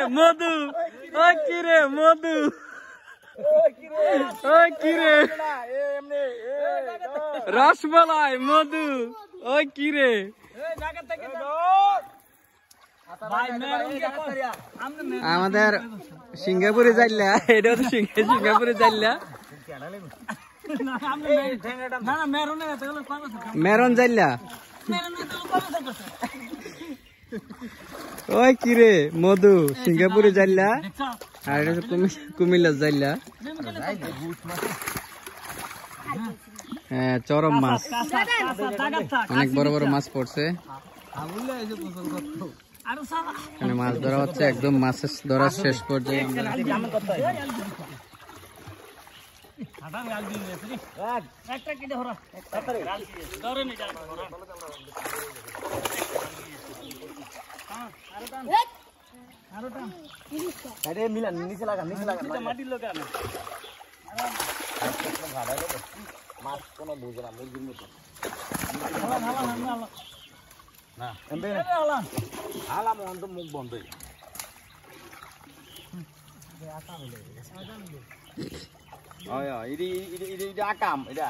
মধু মধু রসমালাই মধু ওই কিরে আমাদের সিঙ্গাপুরে যাইলা এটা তো সিঙ্গাপুরে যাইলা মেরন যাইলা ওই কিরে মধু সিঙ্গাপুরে যাইলা আর এটা কুমিল্লা যাইলা হ্যাঁ চরম মাছ অনেক বড় বড় মাছ পড়ছে এখানে মাছ ধরা হচ্ছে একদম মাছের ধরার শেষ পর্যায়ে মুখ বন্ধ আকাম এটা